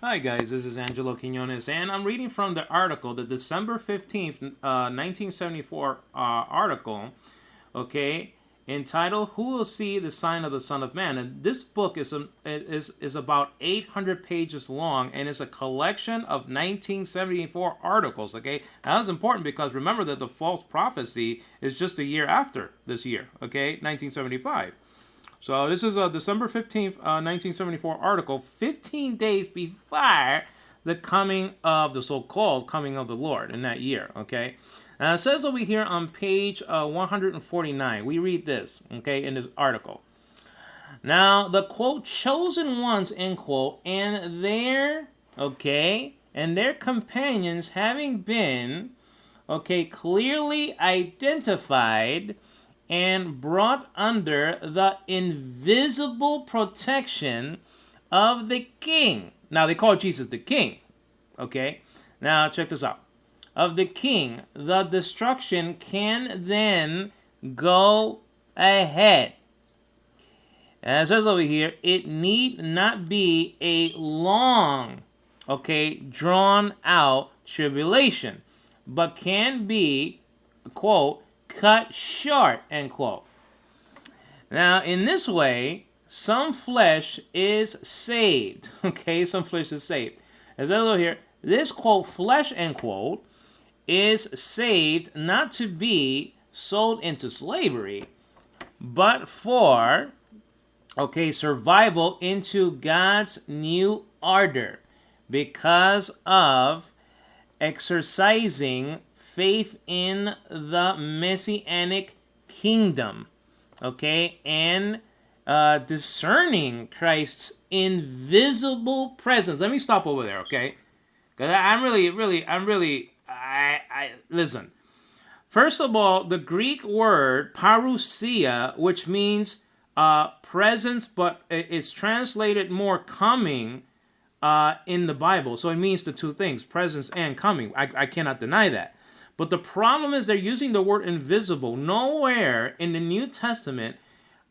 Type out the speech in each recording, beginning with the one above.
Hi guys, this is Angelo Quinones, and I'm reading from the article, the December 15th, 1974 article, okay, entitled "Who Will See the Sign of the Son of Man?" And this book is about 800 pages long, and it's a collection of 1974 articles. Okay, now that's important because remember that the false prophecy is just a year after this year. Okay, 1975. So this is a December 15th, 1974 article, 15 days before the coming of the so-called coming of the Lord in that year, okay? And it says over here on page 149, we read this, okay, in this article. Now, the quote, chosen ones, end quote, and their companions having been, okay, clearly identified and brought under the invisible protection of the king. Now, they call Jesus the king. Okay? Now, check this out. Of the king, the destruction can then go ahead. And it says over here, it need not be a long, okay, drawn out tribulation, but can be, quote, cut short, end quote. Now, in this way, some flesh is saved. Okay, some flesh is saved. As I look here, this quote, flesh, end quote, is saved not to be sold into slavery, but for, okay, survival into God's new order because of exercising faith in the messianic kingdom, okay, and discerning Christ's invisible presence. Let me stop over there, okay? Because I listen. First of all, the Greek word parousia, which means presence, but it's translated more coming in the Bible. So it means the two things, presence and coming. I cannot deny that. But the problem is they're using the word invisible. Nowhere in the New Testament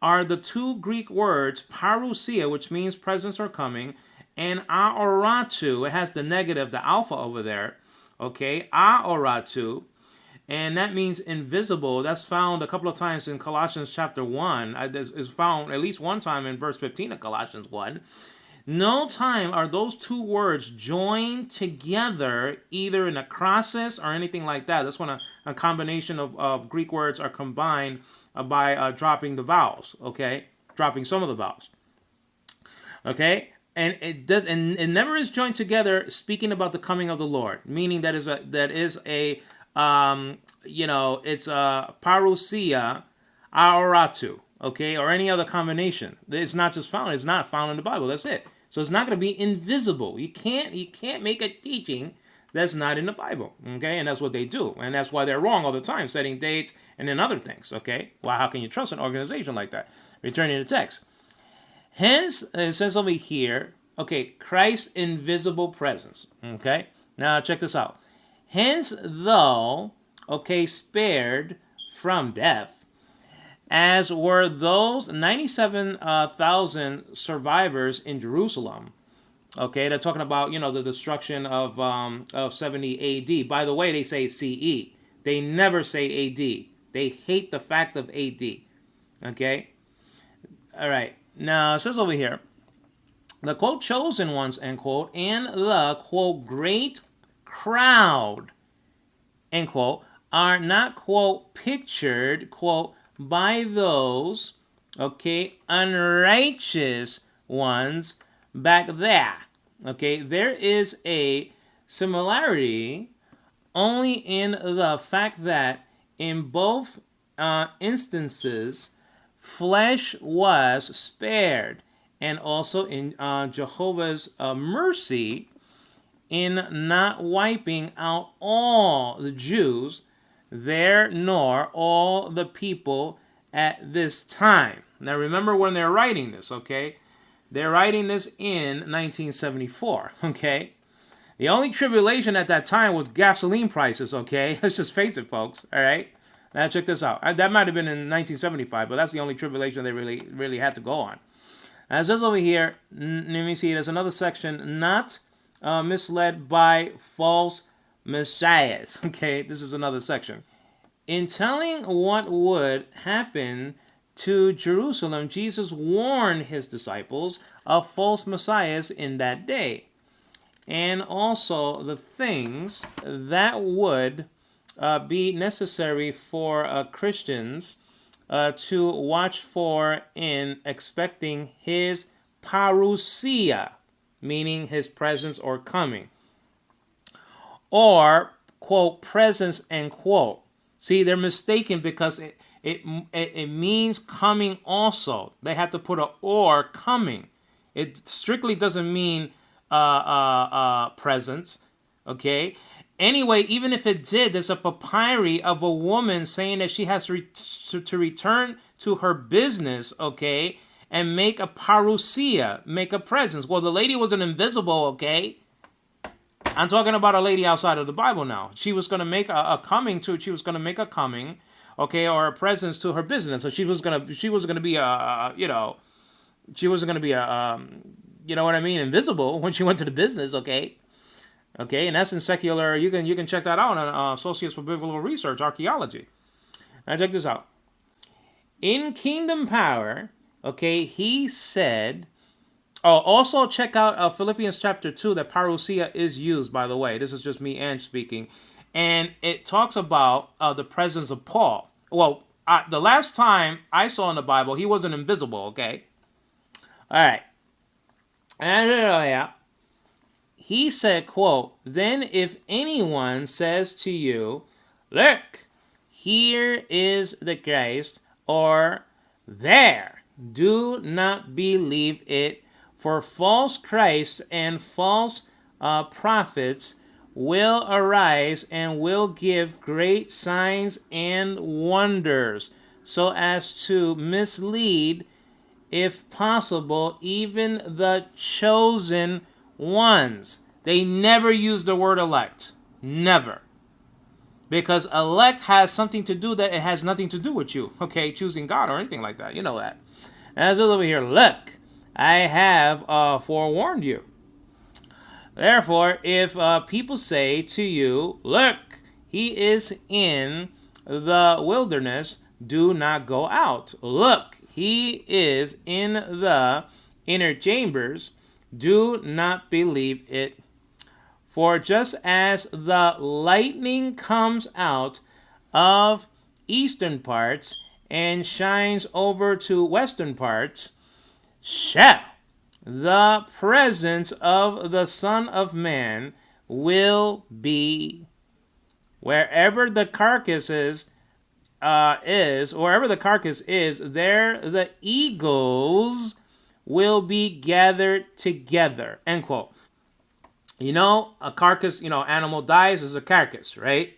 are the two Greek words parousia, which means presence or coming, and aoratu. It has the negative, the alpha over there. Okay, aoratu. And that means invisible. That's found a couple of times in Colossians chapter 1. It's found at least one time in verse 15 of Colossians 1. No time are those two words joined together either in a crosses or anything like that. That's when a combination of Greek words are combined by dropping the vowels, okay? Dropping some of the vowels. Okay? And it never is joined together speaking about the coming of the Lord, meaning it's a parousia aoratu, okay, or any other combination. It's not found in the Bible. That's it. So it's not going to be invisible. You can't make a teaching that's not in the Bible, okay? And that's what they do, and that's why they're wrong all the time, setting dates and then other things, okay? Well, how can you trust an organization like that? Returning the text. Hence, it says over here, okay, Christ's invisible presence, okay? Now check this out. Hence, though, okay, spared from death, as were those 97,000 survivors in Jerusalem. Okay, they're talking about, the destruction of 70 A.D. By the way, they say CE. They never say A.D. They hate the fact of A.D. Okay? All right. Now, it says over here, the, quote, chosen ones, end quote, and the, quote, great crowd, end quote, are not, quote, pictured, quote, by those, okay, unrighteous ones back there. Okay, there is a similarity only in the fact that in both instances, flesh was spared, and also in Jehovah's mercy in not wiping out all the Jews there nor all the people at this time. Now remember when they're writing this, okay? They're writing this in 1974, okay? The only tribulation at that time was gasoline prices, okay? Let's just face it, folks, all right? Now check this out. That might have been in 1975, but that's the only tribulation they really had to go on. As it says over here, let me see, there's another section, not misled by false messiahs. Okay, this is another section. In telling what would happen to Jerusalem, Jesus warned his disciples of false messiahs in that day, and also the things that would be necessary for Christians to watch for in expecting his parousia, meaning his presence or coming, or, quote, presence, end quote. See, they're mistaken because it means coming also. They have to put a or coming. It strictly doesn't mean presence, okay? Anyway, even if it did, there's a papyri of a woman saying that she has to return to her business, okay, and make a parousia, make a presence. Well, the lady wasn't invisible, okay? I'm talking about a lady outside of the Bible now. She was going to make a coming, okay, or a presence to her business. So she was going to be she wasn't going to be you know what I mean, invisible when she went to the business, okay? Okay, and that's in secular. You can check that out on Associates for Biblical Research, Archaeology. Now check this out. In Kingdom Power, okay, he said. Oh, also check out Philippians chapter 2. That parousia is used, by the way. This is just me and speaking, and it talks about the presence of Paul. Well, the last time I saw in the Bible, he wasn't invisible. Okay, all right, and he said, quote, "Then if anyone says to you, 'Look, here is the Christ,' or 'there,' do not believe it, for false Christs and false prophets will arise and will give great signs and wonders, so as to mislead, if possible, even the chosen ones." They never use the word elect. Never. Because elect has something to do that it has nothing to do with you. Okay, choosing God or anything like that. You know that. As over here, look, I have forewarned you. Therefore, if people say to you, "Look, he is in the wilderness," do not go out. "Look, he is in the inner chambers," do not believe it. For just as the lightning comes out of eastern parts and shines over to western parts, shall the presence of the Son of Man will be. Wherever the carcass is, there the eagles will be gathered together. End quote. You know, a carcass, animal dies as a carcass, right?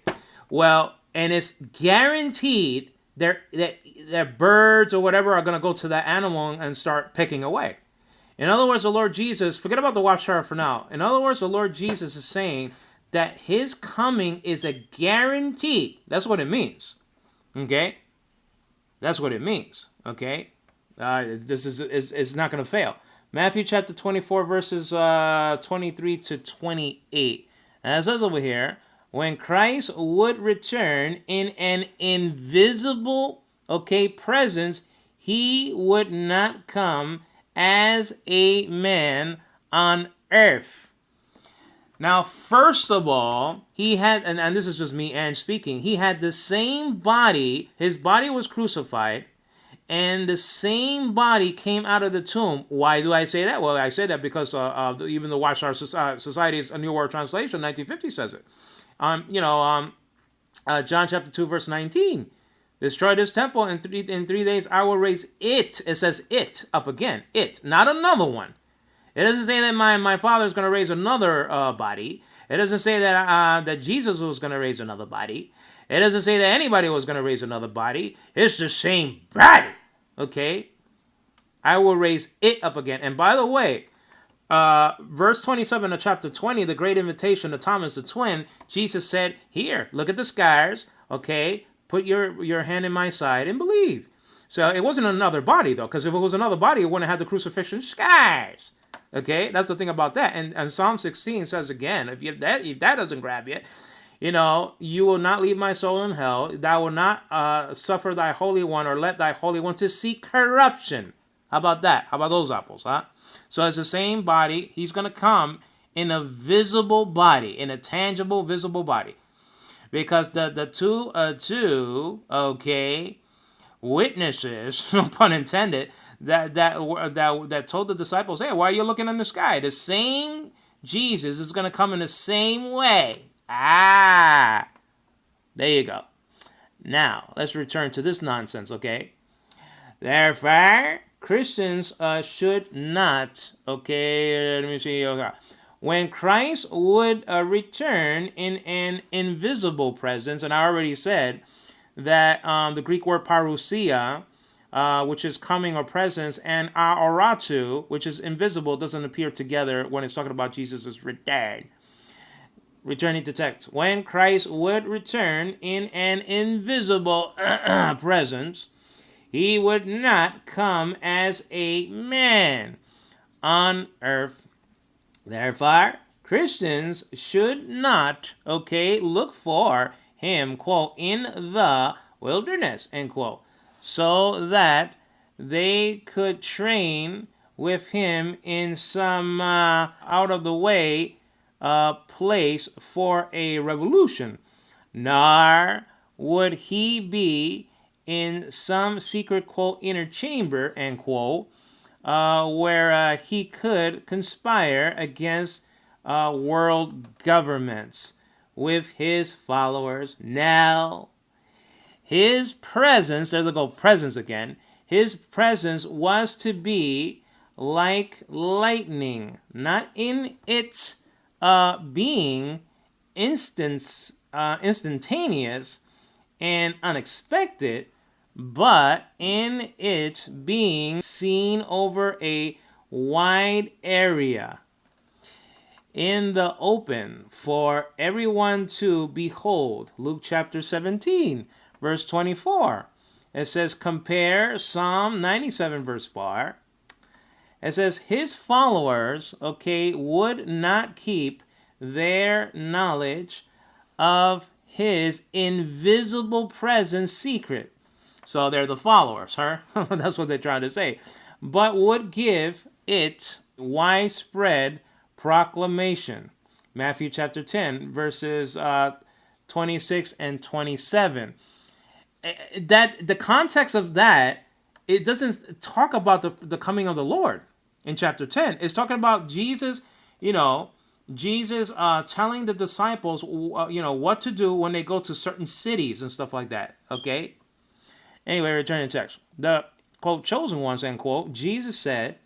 Well, and it's guaranteed that birds or whatever are going to go to that animal and start picking away. In other words, the Lord Jesus, forget about the Watchtower for now. In other words, the Lord Jesus is saying that his coming is a guarantee. That's what it means. Okay? That's what it means. Okay? This is not going to fail. Matthew chapter 24, verses 23 to 28. As it says over here, when Christ would return in an invisible, presence, he would not come as a man on earth. Now, first of all, he had, and this is just me and speaking, he had the same body, his body was crucified, and the same body came out of the tomb. Why do I say that? Well, I say that because even the Watchtower Society's A New World Translation, 1950, says it. John chapter 2, verse 19. Destroy this temple, and in 3 days I will raise it. It says it up again. It, not another one. It doesn't say that my Father is going to raise another body. It doesn't say that Jesus was going to raise another body. It doesn't say that anybody was going to raise another body. It's the same body. Okay? I will raise it up again. And by the way, verse 27 of chapter 20, the great invitation to Thomas the twin, Jesus said, "Here, look at the scars. Okay? Put your hand in my side and believe." So it wasn't another body, though, because if it was another body, it wouldn't have the crucifixion scars. Okay, that's the thing about that. And Psalm 16 says again, if that doesn't grab you, you will not leave my soul in hell. Thou will not suffer thy Holy One or let thy Holy One to see corruption. How about that? How about those apples, huh? So it's the same body. He's going to come in a visible body, in a tangible, visible body. Because the two, okay, witnesses, no pun intended, that told the disciples, hey, why are you looking in the sky? The same Jesus is going to come in the same way. There you go. Now, let's return to this nonsense, okay? Therefore, Christians should not, okay, let me see, okay. When Christ would return in an invisible presence, and I already said that the Greek word parousia, which is coming or presence, and aoratu, which is invisible, doesn't appear together when it's talking about Jesus' return. Returning to text. When Christ would return in an invisible presence, he would not come as a man on earth. Therefore, Christians should not, look for him, quote, in the wilderness, end quote, so that they could train with him in some out-of-the-way place for a revolution. Nor would he be in some secret, quote, inner chamber, end quote, where he could conspire against world governments with his followers. Now, his presence, there's the go presence again, his presence was to be like lightning, not in its being instantaneous and unexpected, but in its being seen over a wide area in the open for everyone to behold. Luke chapter 17, verse 24. It says, compare Psalm 97, verse 4. It says, his followers, would not keep their knowledge of his invisible presence secret. So they're the followers, huh? That's what they're trying to say. But would give it widespread proclamation. Matthew chapter 10, verses 26 and 27. That the context of that, it doesn't talk about the coming of the Lord in chapter 10. It's talking about Jesus, Jesus telling the disciples, what to do when they go to certain cities and stuff like that, okay? Anyway, returning to text. The, quote, chosen ones, end quote, Jesus said,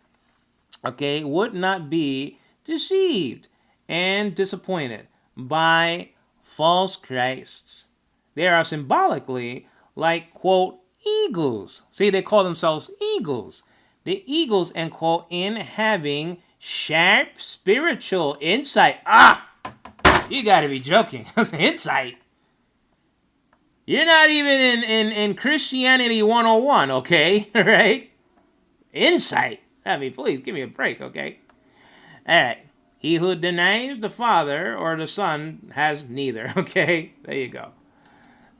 would not be deceived and disappointed by false Christs. They are symbolically like, quote, eagles. See, they call themselves eagles. The eagles, end quote, in having sharp spiritual insight. You gotta be joking. Insight. You're not even in Christianity 101, okay? Right? Insight. I mean, please, give me a break, okay? All right. He who denies the Father or the Son has neither, okay? There you go.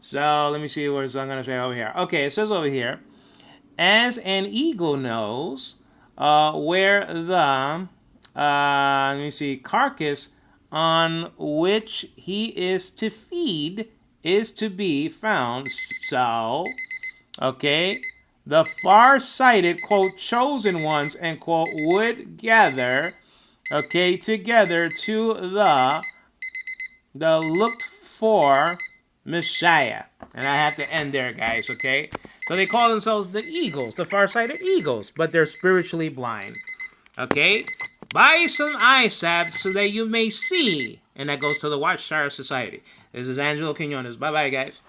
So, let me see what I'm going to say over here. Okay, it says over here, as an eagle knows where the, carcass on which he is to feed is to be found. So, the far-sighted, quote, chosen ones, end quote, would gather, together to the looked-for Messiah. And I have to end there, guys, okay? So they call themselves the eagles, the far-sighted eagles, but they're spiritually blind, okay? Buy some eye salves so that you may see. And that goes to the Watchtower Society. This is Angelo Quinones. Bye-bye, guys.